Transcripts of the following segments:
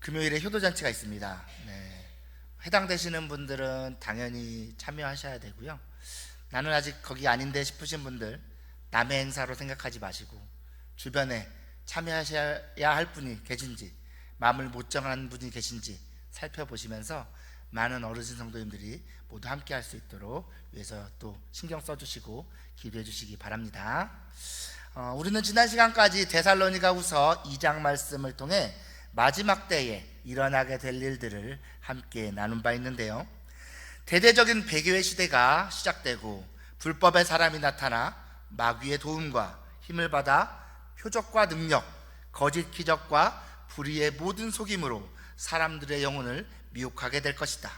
금요일에 효도잔치가 있습니다. 해당되시는 분들은 당연히 참여하셔야 되고요. 나는 아직 거기 아닌데 싶으신 분들 남의 행사로 생각하지 마시고 주변에 참여하셔야 할 분이 계신지, 마음을 못 정한 분이 계신지 살펴보시면서 많은 어르신 성도님들이 모두 함께 할 수 있도록 위해서 또 신경 써주시고 기도해 주시기 바랍니다. 우리는 지난 시간까지 데살로니가후서 2장 말씀을 통해 마지막 때에 일어나게 될 일들을 함께 나눈 바 있는데요, 대대적인 배교의 시대가 시작되고 불법의 사람이 나타나 마귀의 도움과 힘을 받아 표적과 능력, 거짓 기적과 불의의 모든 속임으로 사람들의 영혼을 미혹하게 될 것이다.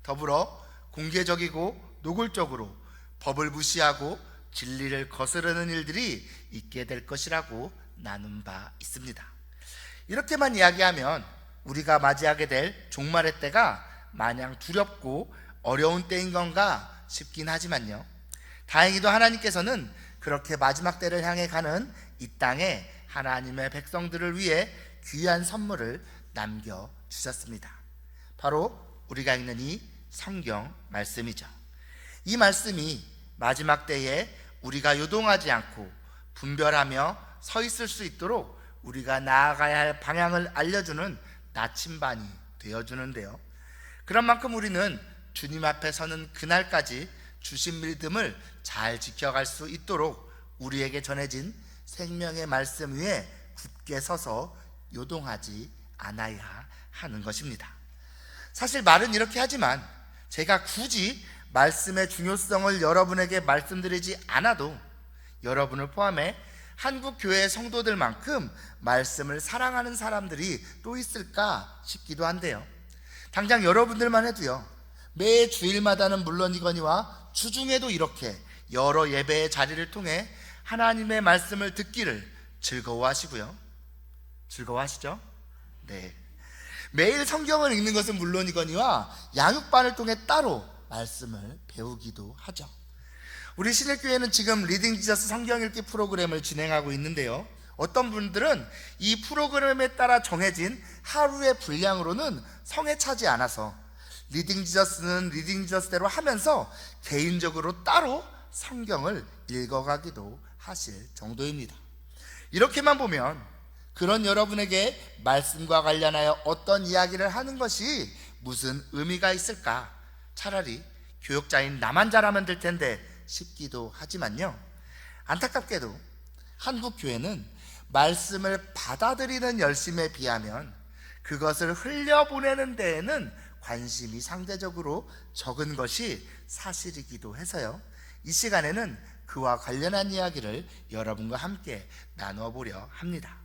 더불어 공개적이고 노골적으로 법을 무시하고 진리를 거스르는 일들이 있게 될 것이라고 나눈 바 있습니다. 이렇게만 이야기하면 우리가 맞이하게 될 종말의 때가 마냥 두렵고 어려운 때인 건가 싶긴 하지만요, 다행히도 하나님께서는 그렇게 마지막 때를 향해 가는 이 땅에 하나님의 백성들을 위해 귀한 선물을 남겨주셨습니다. 바로 우리가 읽는 이 성경 말씀이죠. 이 말씀이 마지막 때에 우리가 요동하지 않고 분별하며 서 있을 수 있도록 우리가 나아가야 할 방향을 알려주는 나침반이 되어주는데요, 그런 만큼 우리는 주님 앞에 서는 그날까지 주신 믿음을 잘 지켜갈 수 있도록 우리에게 전해진 생명의 말씀 위에 굳게 서서 요동하지 않아야 하는 것입니다. 사실 말은 이렇게 하지만 제가 굳이 말씀의 중요성을 여러분에게 말씀드리지 않아도 여러분을 포함해 한국 교회 성도들만큼 말씀을 사랑하는 사람들이 또 있을까 싶기도 한데요, 당장 여러분들만 해도요, 매 주일마다는 물론이거니와 주중에도 이렇게 여러 예배의 자리를 통해 하나님의 말씀을 듣기를 즐거워하시고요. 즐거워하시죠? 네. 매일 성경을 읽는 것은 물론이거니와 양육반을 통해 따로 말씀을 배우기도 하죠. 우리 신일교회는 지금 리딩 지저스 성경 읽기 프로그램을 진행하고 있는데요, 어떤 분들은 이 프로그램에 따라 정해진 하루의 분량으로는 성에 차지 않아서 리딩 지저스는 리딩 지저스대로 하면서 개인적으로 따로 성경을 읽어가기도 하실 정도입니다. 이렇게만 보면 그런 여러분에게 말씀과 관련하여 어떤 이야기를 하는 것이 무슨 의미가 있을까? 차라리 교역자인 나만 잘하면 될 텐데 싶기도 하지만요, 안타깝게도 한국 교회는 말씀을 받아들이는 열심에 비하면 그것을 흘려보내는 데에는 관심이 상대적으로 적은 것이 사실이기도 해서요, 이 시간에는 그와 관련한 이야기를 여러분과 함께 나누어 보려 합니다.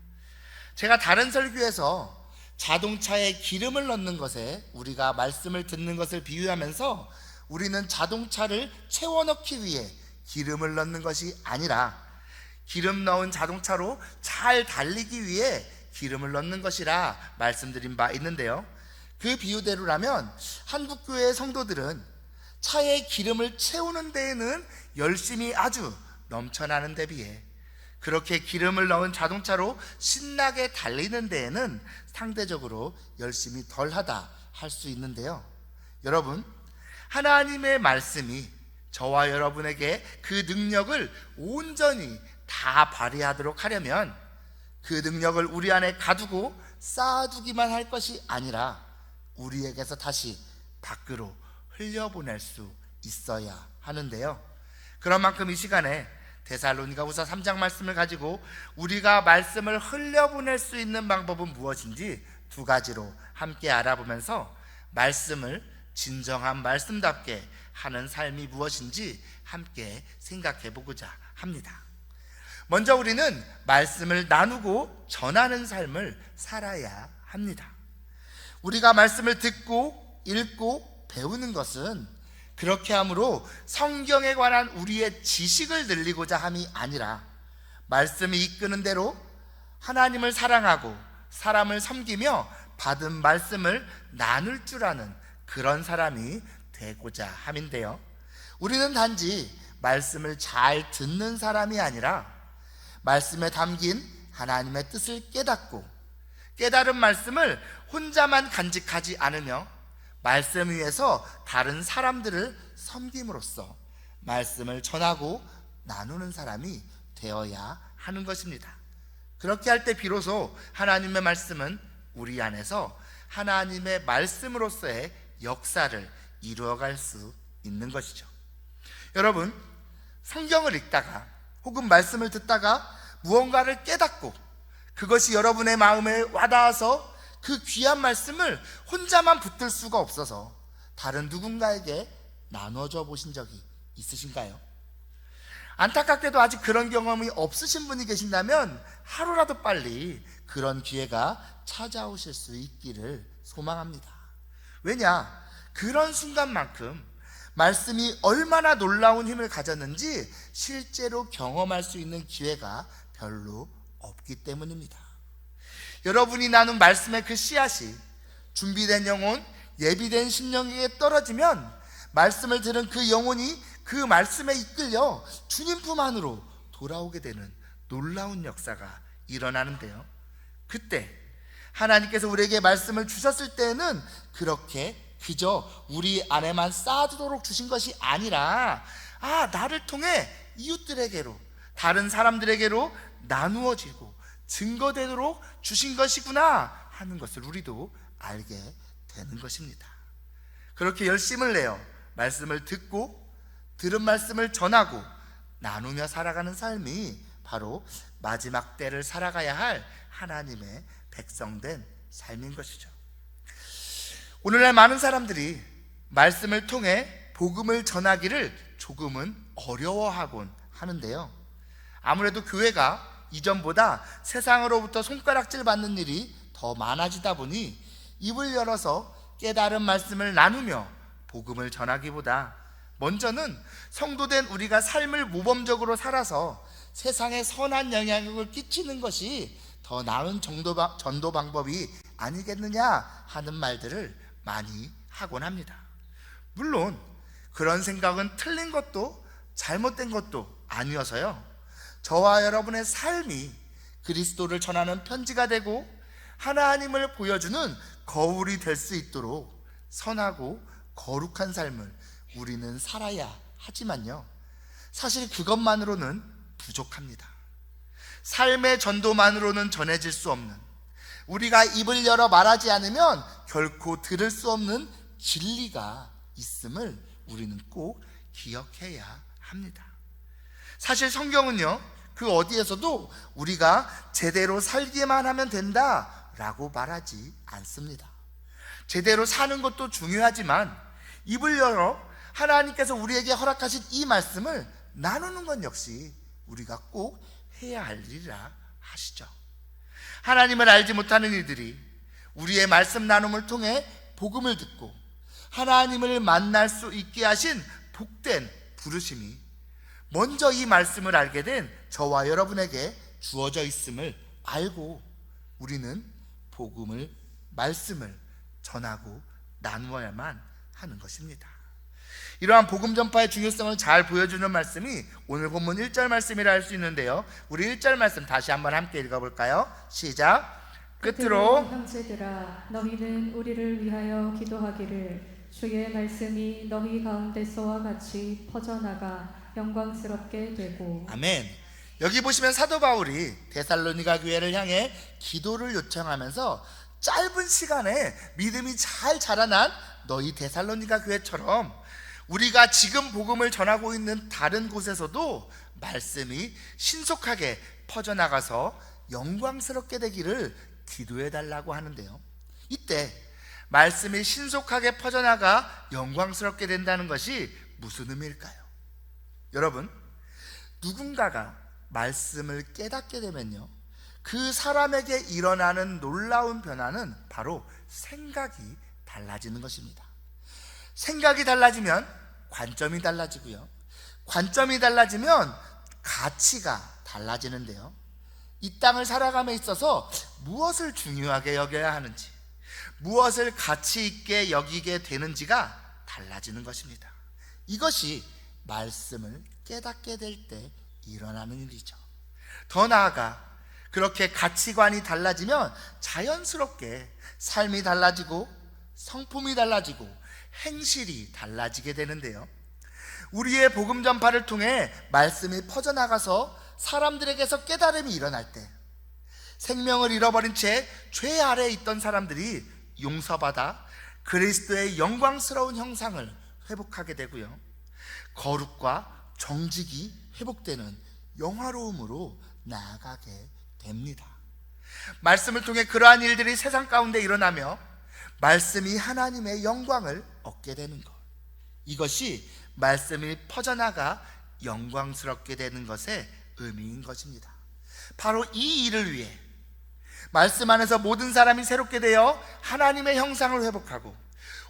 제가 다른 설교에서 자동차에 기름을 넣는 것에 우리가 말씀을 듣는 것을 비유하면서 우리는 자동차를 채워넣기 위해 기름을 넣는 것이 아니라 기름 넣은 자동차로 잘 달리기 위해 기름을 넣는 것이라 말씀드린 바 있는데요, 그 비유대로라면 한국교회 성도들은 차에 기름을 채우는 데에는 열심히 아주 넘쳐나는 데 비해 그렇게 기름을 넣은 자동차로 신나게 달리는 데에는 상대적으로 열심히 덜하다 할 수 있는데요, 여러분, 하나님의 말씀이 저와 여러분에게 그 능력을 온전히 다 발휘하도록 하려면 그 능력을 우리 안에 가두고 쌓아두기만 할 것이 아니라 우리에게서 다시 밖으로 흘려보낼 수 있어야 하는데요, 그런 만큼 이 시간에 데살로니가후서 3장 말씀을 가지고 우리가 말씀을 흘려보낼 수 있는 방법은 무엇인지 두 가지로 함께 알아보면서 말씀을 진정한 말씀답게 하는 삶이 무엇인지 함께 생각해 보고자 합니다. 먼저 우리는 말씀을 나누고 전하는 삶을 살아야 합니다. 우리가 말씀을 듣고 읽고 배우는 것은 그렇게 함으로 성경에 관한 우리의 지식을 늘리고자 함이 아니라 말씀이 이끄는 대로 하나님을 사랑하고 사람을 섬기며 받은 말씀을 나눌 줄 아는 그런 사람이 되고자 함인데요, 우리는 단지 말씀을 잘 듣는 사람이 아니라 말씀에 담긴 하나님의 뜻을 깨닫고 깨달은 말씀을 혼자만 간직하지 않으며 말씀 위에서 다른 사람들을 섬김으로써 말씀을 전하고 나누는 사람이 되어야 하는 것입니다. 그렇게 할 때 비로소 하나님의 말씀은 우리 안에서 하나님의 말씀으로서의 역사를 이루어갈 수 있는 것이죠. 여러분, 성경을 읽다가 혹은 말씀을 듣다가 무언가를 깨닫고 그것이 여러분의 마음에 와닿아서 그 귀한 말씀을 혼자만 붙들 수가 없어서 다른 누군가에게 나눠줘 보신 적이 있으신가요? 안타깝게도 아직 그런 경험이 없으신 분이 계신다면 하루라도 빨리 그런 기회가 찾아오실 수 있기를 소망합니다. 왜냐? 그런 순간만큼 말씀이 얼마나 놀라운 힘을 가졌는지 실제로 경험할 수 있는 기회가 별로 없기 때문입니다. 여러분이 나눈 말씀의 그 씨앗이 준비된 영혼, 예비된 심령에게 떨어지면 말씀을 들은 그 영혼이 그 말씀에 이끌려 주님 품 안으로 돌아오게 되는 놀라운 역사가 일어나는데요, 그때 하나님께서 우리에게 말씀을 주셨을 때에는 그렇게 그저 우리 안에만 쌓아두도록 주신 것이 아니라 나를 통해 이웃들에게로, 다른 사람들에게로 나누어지고 증거되도록 주신 것이구나 하는 것을 우리도 알게 되는 것입니다. 그렇게 열심을 내어 말씀을 듣고 들은 말씀을 전하고 나누며 살아가는 삶이 바로 마지막 때를 살아가야 할 하나님의 백성된 삶인 것이죠. 오늘날 많은 사람들이 말씀을 통해 복음을 전하기를 조금은 어려워하곤 하는데요, 아무래도 교회가 이전보다 세상으로부터 손가락질 받는 일이 더 많아지다 보니 입을 열어서 깨달은 말씀을 나누며 복음을 전하기보다 먼저는 성도된 우리가 삶을 모범적으로 살아서 세상에 선한 영향력을 끼치는 것이 더 나은 전도 방법이 아니겠느냐 하는 말들을 많이 하곤 합니다. 물론 그런 생각은 틀린 것도 잘못된 것도 아니어서요, 저와 여러분의 삶이 그리스도를 전하는 편지가 되고 하나님을 보여주는 거울이 될 수 있도록 선하고 거룩한 삶을 우리는 살아야 하지만요, 사실 그것만으로는 부족합니다. 삶의 전도만으로는 전해질 수 없는, 우리가 입을 열어 말하지 않으면 결코 들을 수 없는 진리가 있음을 우리는 꼭 기억해야 합니다. 사실 성경은요, 그 어디에서도 우리가 제대로 살기만 하면 된다라고 말하지 않습니다. 제대로 사는 것도 중요하지만 입을 열어 하나님께서 우리에게 허락하신 이 말씀을 나누는 것 역시 우리가 꼭 해야 할 일이라 하시죠. 하나님을 알지 못하는 이들이 우리의 말씀 나눔을 통해 복음을 듣고 하나님을 만날 수 있게 하신 복된 부르심이 먼저 이 말씀을 알게 된 저와 여러분에게 주어져 있음을 알고 우리는 복음을, 말씀을 전하고 나누어야만 하는 것입니다. 이러한 복음 전파의 중요성을 잘 보여주는 말씀이 오늘 본문 1절 말씀이라 할 수 있는데요, 우리 1절 말씀 다시 한번 함께 읽어볼까요? 시작. 끝으로 형제들아, 너희는 우리를 위하여 기도하기를 주의 말씀이 너희 가운데서와 같이 퍼져나가 영광스럽게 되고. 아멘. 여기 보시면 사도 바울이 데살로니가 교회를 향해 기도를 요청하면서 짧은 시간에 믿음이 잘 자라난 너희 데살로니가 교회처럼 우리가 지금 복음을 전하고 있는 다른 곳에서도 말씀이 신속하게 퍼져나가서 영광스럽게 되기를 기도해 달라고 하는데요, 이때 말씀이 신속하게 퍼져나가 영광스럽게 된다는 것이 무슨 의미일까요? 여러분, 누군가가 말씀을 깨닫게 되면요, 그 사람에게 일어나는 놀라운 변화는 바로 생각이 달라지는 것입니다. 생각이 달라지면 관점이 달라지고요, 관점이 달라지면 가치가 달라지는데요, 이 땅을 살아감에 있어서 무엇을 중요하게 여겨야 하는지, 무엇을 가치 있게 여기게 되는지가 달라지는 것입니다. 이것이 말씀을 깨닫게 될 때 일어나는 일이죠. 더 나아가 그렇게 가치관이 달라지면 자연스럽게 삶이 달라지고 성품이 달라지고 행실이 달라지게 되는데요. 우리의 복음 전파를 통해 말씀이 퍼져나가서 사람들에게서 깨달음이 일어날 때 생명을 잃어버린 채 죄 아래에 있던 사람들이 용서받아 그리스도의 영광스러운 형상을 회복하게 되고요, 거룩과 정직이 회복되는 영화로움으로 나아가게 됩니다. 말씀을 통해 그러한 일들이 세상 가운데 일어나며 말씀이 하나님의 영광을 얻게 되는 것, 이것이 말씀이 퍼져나가 영광스럽게 되는 것의 의미인 것입니다. 바로 이 일을 위해 말씀 안에서 모든 사람이 새롭게 되어 하나님의 형상을 회복하고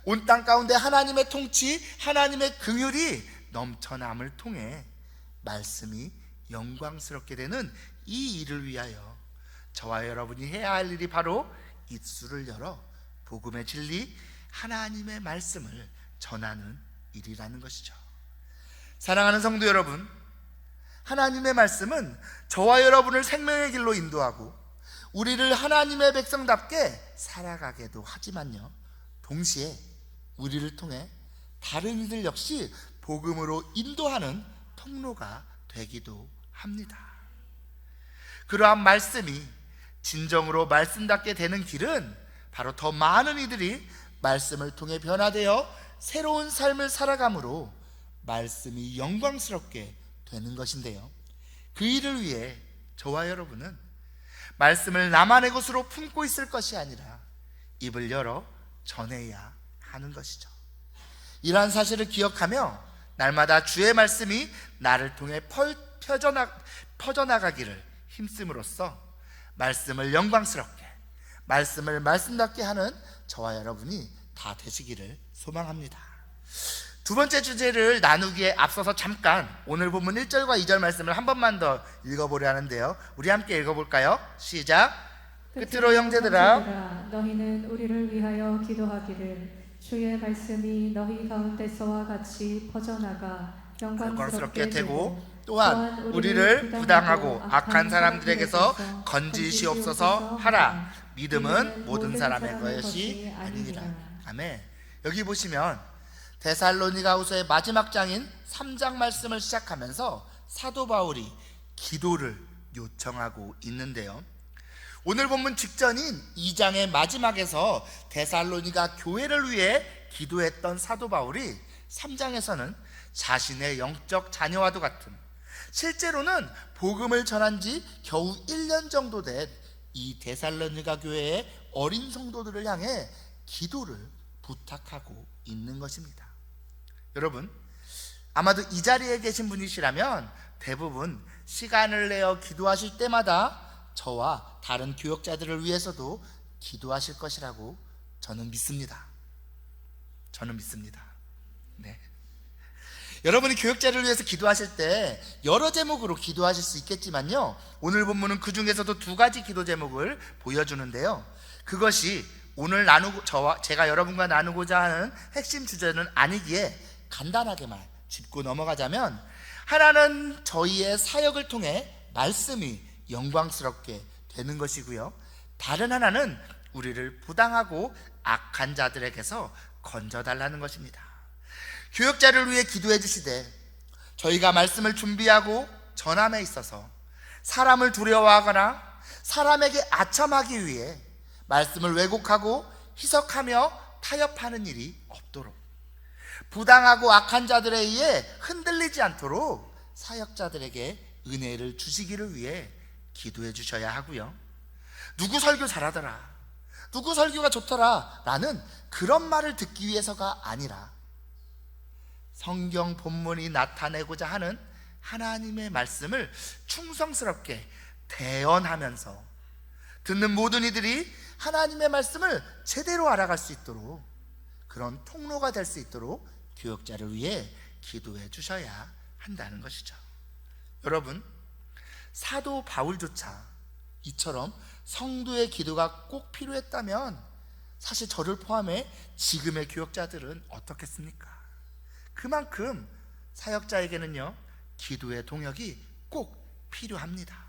온 땅 가운데 하나님의 통치, 하나님의 긍휼이 넘쳐남을 통해 말씀이 영광스럽게 되는 이 일을 위하여 저와 여러분이 해야 할 일이 바로 입술을 열어 복음의 진리, 하나님의 말씀을 전하는 일이라는 것이죠. 사랑하는 성도 여러분, 하나님의 말씀은 저와 여러분을 생명의 길로 인도하고 우리를 하나님의 백성답게 살아가게도 하지만요, 동시에 우리를 통해 다른 이들 역시 복음으로 인도하는 통로가 되기도 합니다. 그러한 말씀이 진정으로 말씀답게 되는 길은 바로 더 많은 이들이 말씀을 통해 변화되어 새로운 삶을 살아감으로 말씀이 영광스럽게 되는 것인데요, 그 일을 위해 저와 여러분은 말씀을 나만의 것으로 품고 있을 것이 아니라 입을 열어 전해야 하는 것이죠. 이러한 사실을 기억하며 날마다 주의 말씀이 나를 통해 퍼져나가기를 힘쓰므로써 말씀을 영광스럽게, 말씀을 말씀답게 하는 저와 여러분이 다 되시기를 소망합니다. 두 번째 주제를 나누기에 앞서서 잠깐 오늘 본문 1절과 2절 말씀을 한 번만 더 읽어보려 하는데요, 우리 함께 읽어볼까요? 시작. 끝으로 형제들아, 너희는 우리를 위하여 기도하기를 주의 말씀이 너희 가운데서와 같이 퍼져나가 영광스럽게 되고 또한 우리를 부당하고 악한 사람들에게서 건지시옵소서 하라. 믿음은 모든 사람의 것이 아니니라. 아멘. 여기 보시면 데살로니가후서의 마지막 장인 3장 말씀을 시작하면서 사도 바울이 기도를 요청하고 있는데요, 오늘 본문 직전인 2장의 마지막에서 데살로니가 교회를 위해 기도했던 사도 바울이 3장에서는 자신의 영적 자녀와도 같은, 실제로는 복음을 전한 지 겨우 1년 정도 된 이 데살로니가 교회의 어린 성도들을 향해 기도를 부탁하고 있는 것입니다. 여러분, 아마도 이 자리에 계신 분이시라면 대부분 시간을 내어 기도하실 때마다 저와 다른 교역자들을 위해서도 기도하실 것이라고 저는 믿습니다. 네. 여러분이 교역자를 위해서 기도하실 때 여러 제목으로 기도하실 수 있겠지만요, 오늘 본문은 그 중에서도 두 가지 기도 제목을 보여주는데요, 그것이 오늘 제가 여러분과 나누고자 하는 핵심 주제는 아니기에 간단하게만 짚고 넘어가자면, 하나는 저희의 사역을 통해 말씀이 영광스럽게 되는 것이고요, 다른 하나는 우리를 부당하고 악한 자들에게서 건져달라는 것입니다. 교역자를 위해 기도해 주시되 저희가 말씀을 준비하고 전함에 있어서 사람을 두려워하거나 사람에게 아첨하기 위해 말씀을 왜곡하고 희석하며 타협하는 일이 없도록, 부당하고 악한 자들에 의해 흔들리지 않도록 사역자들에게 은혜를 주시기를 위해 기도해 주셔야 하고요, 누구 설교 잘하더라, 누구 설교가 좋더라 라는 그런 말을 듣기 위해서가 아니라 성경 본문이 나타내고자 하는 하나님의 말씀을 충성스럽게 대언하면서 듣는 모든 이들이 하나님의 말씀을 제대로 알아갈 수 있도록, 그런 통로가 될 수 있도록 교역자를 위해 기도해 주셔야 한다는 것이죠. 여러분, 사도 바울조차 이처럼 성도의 기도가 꼭 필요했다면 사실 저를 포함해 지금의 교역자들은 어떻겠습니까? 그만큼 사역자에게는요, 기도의 동역이 꼭 필요합니다.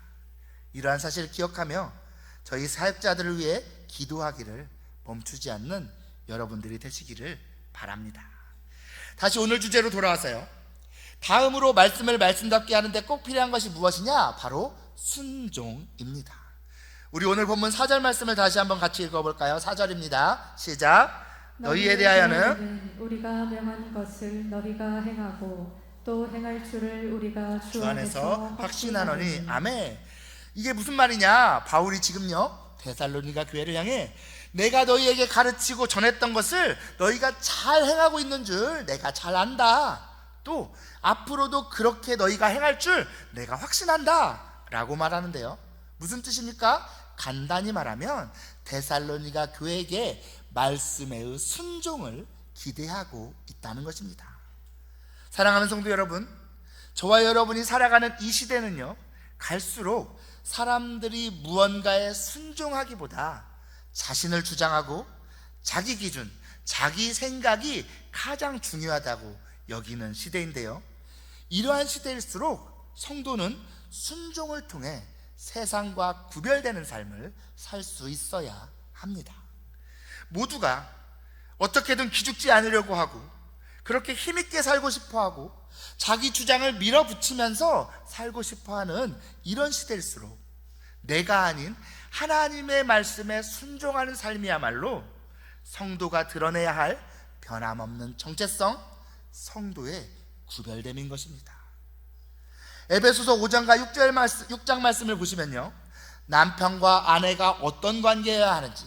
이러한 사실을 기억하며 저희 사역자들을 위해 기도하기를 멈추지 않는 여러분들이 되시기를 바랍니다. 다시 오늘 주제로 돌아와서요, 다음으로 말씀을 말씀답게 하는데 꼭 필요한 것이 무엇이냐? 바로 순종입니다. 우리 오늘 본문 4절 말씀을 다시 한번 같이 읽어볼까요? 4절입니다. 시작. 너희에 대하여는 우리가 명한 것을 너희가 행하고 또 행할 줄을 우리가 주 안에서 확신하노니. 아멘. 이게 무슨 말이냐? 바울이 지금요 데살로니가 교회를 향해 내가 너희에게 가르치고 전했던 것을 너희가 잘 행하고 있는 줄 내가 잘 안다, 또 앞으로도 그렇게 너희가 행할 줄 내가 확신한다 라고 말하는데요, 무슨 뜻입니까? 간단히 말하면 데살로니가 교회에게 말씀의 순종을 기대하고 있다는 것입니다. 사랑하는 성도 여러분, 저와 여러분이 살아가는 이 시대는요, 갈수록 사람들이 무언가에 순종하기보다 자신을 주장하고 자기 기준, 자기 생각이 가장 중요하다고 여기는 시대인데요, 이러한 시대일수록 성도는 순종을 통해 세상과 구별되는 삶을 살 수 있어야 합니다. 모두가 어떻게든 기죽지 않으려고 하고 그렇게 힘있게 살고 싶어하고 자기 주장을 밀어붙이면서 살고 싶어하는 이런 시대일수록 내가 아닌 하나님의 말씀에 순종하는 삶이야말로 성도가 드러내야 할 변함없는 정체성, 성도의 구별됨인 것입니다. 에베소서 5장과 6장 말씀을 보시면요, 남편과 아내가 어떤 관계여야 하는지,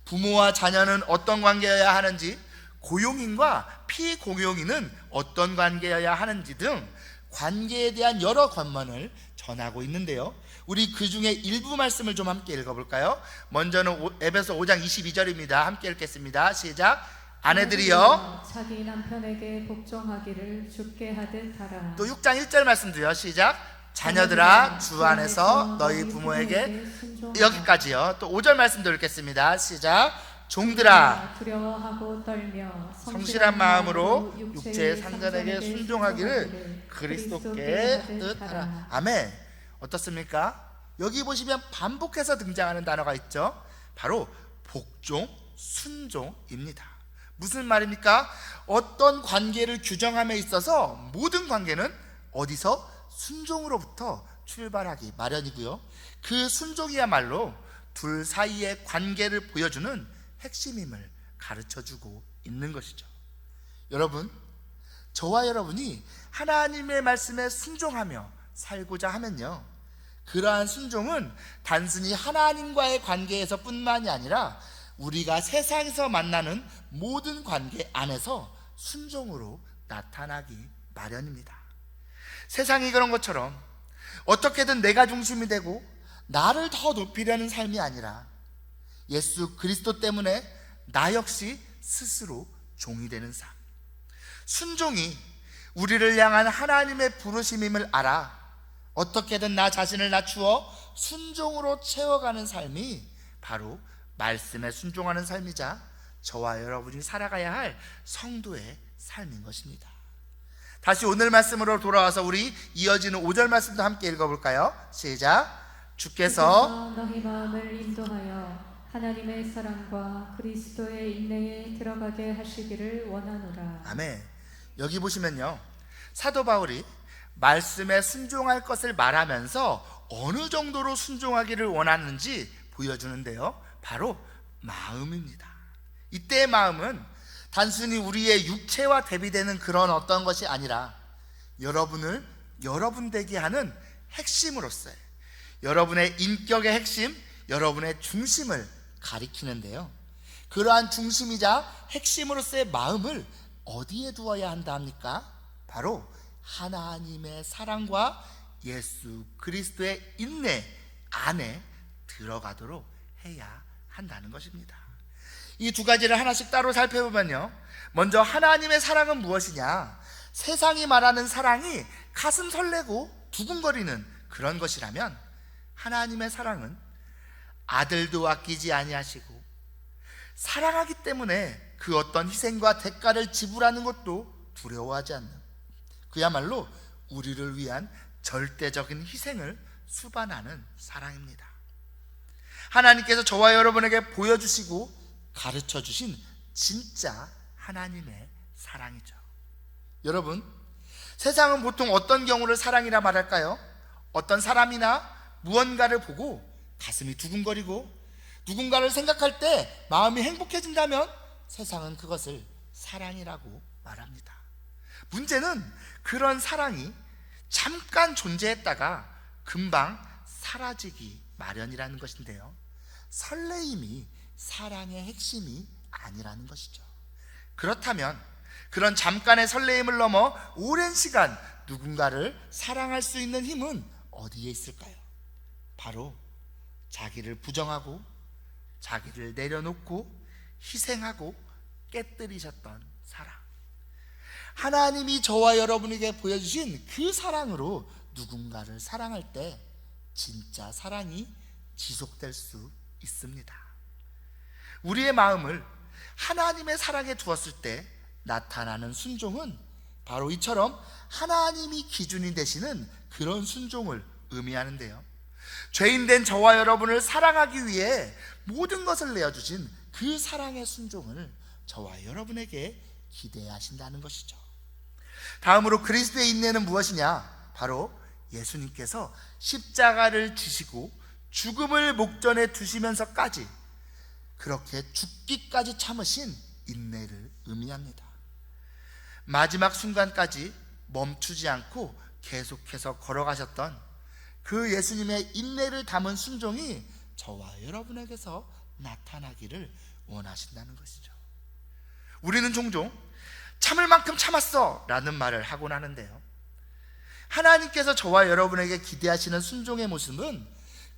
부모와 자녀는 어떤 관계여야 하는지, 고용인과 피고용인은 어떤 관계여야 하는지 등 관계에 대한 여러 권면을 전하고 있는데요, 우리 그 중에 일부 말씀을 좀 함께 읽어볼까요? 먼저는 에베소 5장 22절입니다. 함께 읽겠습니다. 시작. 아내들이여 자기 남편에게 복종하기를 주께 하듯 하라. 또 6장 1절 말씀도요. 시작. 자녀들아 주 안에서 너희 부모에게, 여기까지요. 또 5절 말씀도 읽겠습니다. 시작. 종들아 두려워하고 떨며 성실한 마음으로 육체의 상전에게 순종하기를 그리스도께 뜻하라. 아멘. 어떻습니까? 여기 보시면 반복해서 등장하는 단어가 있죠. 바로 복종, 순종입니다. 무슨 말입니까? 어떤 관계를 규정함에 있어서 모든 관계는 어디서? 순종으로부터 출발하기 마련이고요, 그 순종이야말로 둘 사이의 관계를 보여주는 핵심임을 가르쳐주고 있는 것이죠. 여러분, 저와 여러분이 하나님의 말씀에 순종하며 살고자 하면요, 그러한 순종은 단순히 하나님과의 관계에서 뿐만이 아니라 우리가 세상에서 만나는 모든 관계 안에서 순종으로 나타나기 마련입니다. 세상이 그런 것처럼 어떻게든 내가 중심이 되고 나를 더 높이려는 삶이 아니라 예수 그리스도 때문에 나 역시 스스로 종이 되는 삶, 순종이 우리를 향한 하나님의 부르심임을 알아 어떻게든 나 자신을 낮추어 순종으로 채워가는 삶이 바로 말씀에 순종하는 삶이자 저와 여러분이 살아가야 할 성도의 삶인 것입니다. 다시 오늘 말씀으로 돌아와서 우리 이어지는 5절 말씀도 함께 읽어볼까요? 시작. 주께서 너희 마음을 인도하여 하나님의 사랑과 그리스도의 인내에 들어가게 하시기를 원하노라. 아멘. 여기 보시면요, 사도 바울이 말씀에 순종할 것을 말하면서 어느 정도로 순종하기를 원하는지 보여주는데요, 바로 마음입니다. 이때의 마음은 단순히 우리의 육체와 대비되는 그런 어떤 것이 아니라 여러분을 여러분 되게 하는 핵심으로서의, 여러분의 인격의 핵심, 여러분의 중심을 가리키는데요, 그러한 중심이자 핵심으로서의 마음을 어디에 두어야 한다 합니까? 바로 하나님의 사랑과 예수 그리스도의 인내 안에 들어가도록 해야 한다는 것입니다. 이 두 가지를 하나씩 따로 살펴보면요, 먼저 하나님의 사랑은 무엇이냐? 세상이 말하는 사랑이 가슴 설레고 두근거리는 그런 것이라면 하나님의 사랑은 아들도 아끼지 아니하시고 사랑하기 때문에 그 어떤 희생과 대가를 지불하는 것도 두려워하지 않는, 그야말로 우리를 위한 절대적인 희생을 수반하는 사랑입니다. 하나님께서 저와 여러분에게 보여주시고 가르쳐 주신 진짜 하나님의 사랑이죠. 여러분, 세상은 보통 어떤 경우를 사랑이라 말할까요? 어떤 사람이나 무언가를 보고 가슴이 두근거리고 누군가를 생각할 때 마음이 행복해진다면 세상은 그것을 사랑이라고 말합니다. 문제는 그런 사랑이 잠깐 존재했다가 금방 사라지기 마련이라는 것인데요, 설레임이 사랑의 핵심이 아니라는 것이죠. 그렇다면 그런 잠깐의 설레임을 넘어 오랜 시간 누군가를 사랑할 수 있는 힘은 어디에 있을까요? 바로 자기를 부정하고 자기를 내려놓고 희생하고 깨뜨리셨던 사랑, 하나님이 저와 여러분에게 보여주신 그 사랑으로 누군가를 사랑할 때 진짜 사랑이 지속될 수 있습니다. 우리의 마음을 하나님의 사랑에 두었을 때 나타나는 순종은 바로 이처럼 하나님이 기준이 되시는 그런 순종을 의미하는데요, 죄인된 저와 여러분을 사랑하기 위해 모든 것을 내어주신 그 사랑의 순종을 저와 여러분에게 기대하신다는 것이죠. 다음으로 그리스도의 인내는 무엇이냐? 바로 예수님께서 십자가를 지시고 죽음을 목전에 두시면서까지 그렇게 죽기까지 참으신 인내를 의미합니다. 마지막 순간까지 멈추지 않고 계속해서 걸어가셨던 그 예수님의 인내를 담은 순종이 저와 여러분에게서 나타나기를 원하신다는 것이죠. 우리는 종종 참을 만큼 참았어 라는 말을 하곤 하는데요, 하나님께서 저와 여러분에게 기대하시는 순종의 모습은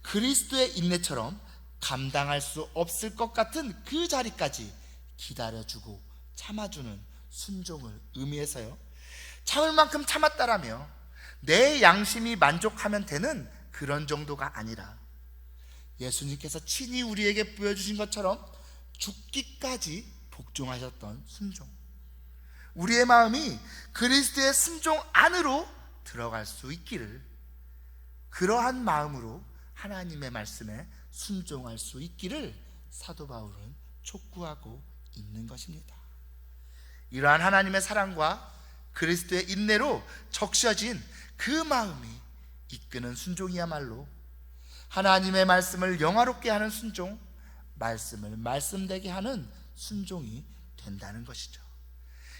그리스도의 인내처럼 감당할 수 없을 것 같은 그 자리까지 기다려주고 참아주는 순종을 의미해서요, 참을 만큼 참았다라며 내 양심이 만족하면 되는 그런 정도가 아니라 예수님께서 친히 우리에게 보여주신 것처럼 죽기까지 복종하셨던 순종, 우리의 마음이 그리스도의 순종 안으로 들어갈 수 있기를, 그러한 마음으로 하나님의 말씀에 순종할 수 있기를 사도 바울은 촉구하고 있는 것입니다. 이러한 하나님의 사랑과 그리스도의 인내로 적셔진 그 마음이 이끄는 순종이야말로 하나님의 말씀을 영화롭게 하는 순종, 말씀을 말씀되게 하는 순종이 된다는 것이죠.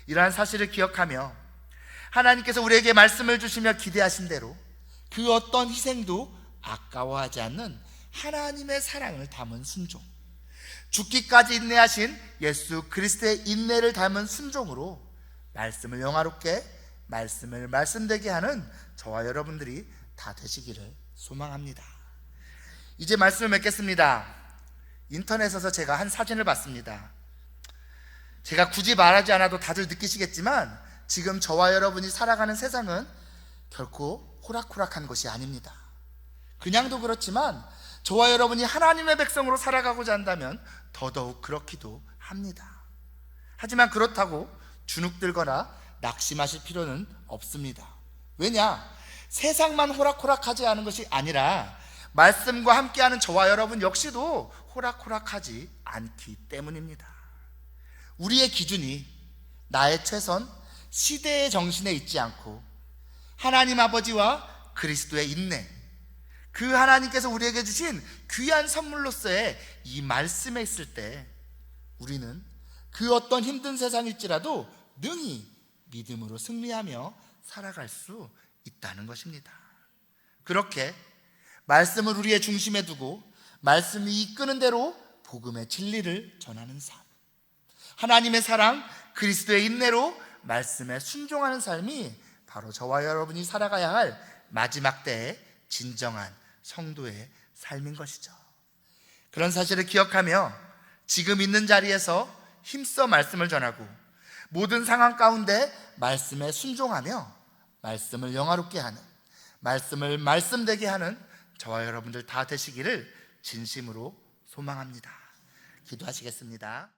이러한 사실을 기억하며 하나님께서 우리에게 말씀을 주시며 기대하신 대로 그 어떤 희생도 아까워하지 않는 하나님의 사랑을 담은 순종, 죽기까지 인내하신 예수 그리스도의 인내를 담은 순종으로 말씀을 영화롭게, 말씀을 말씀되게 하는 저와 여러분들이 다 되시기를 소망합니다. 이제 말씀을 맺겠습니다. 인터넷에서 제가 한 사진을 봤습니다. 제가 굳이 말하지 않아도 다들 느끼시겠지만 지금 저와 여러분이 살아가는 세상은 결코 호락호락한 것이 아닙니다. 그냥도 그렇지만 저와 여러분이 하나님의 백성으로 살아가고자 한다면 더더욱 그렇기도 합니다. 하지만 그렇다고 주눅들거나 낙심하실 필요는 없습니다. 왜냐? 세상만 호락호락하지 않은 것이 아니라 말씀과 함께하는 저와 여러분 역시도 호락호락하지 않기 때문입니다. 우리의 기준이 나의 최선, 시대의 정신에 있지 않고 하나님 아버지와 그리스도의 인내, 그 하나님께서 우리에게 주신 귀한 선물로서의 이 말씀에 있을 때 우리는 그 어떤 힘든 세상일지라도 능히 믿음으로 승리하며 살아갈 수 있다는 것입니다. 그렇게 말씀을 우리의 중심에 두고 말씀이 이끄는 대로 복음의 진리를 전하는 삶, 하나님의 사랑, 그리스도의 인내로 말씀에 순종하는 삶이 바로 저와 여러분이 살아가야 할 마지막 때의 진정한 성도의 삶인 것이죠. 그런 사실을 기억하며 지금 있는 자리에서 힘써 말씀을 전하고 모든 상황 가운데 말씀에 순종하며 말씀을 영화롭게 하는, 말씀을 말씀되게 하는 저와 여러분들 다 되시기를 진심으로 소망합니다. 기도하시겠습니다.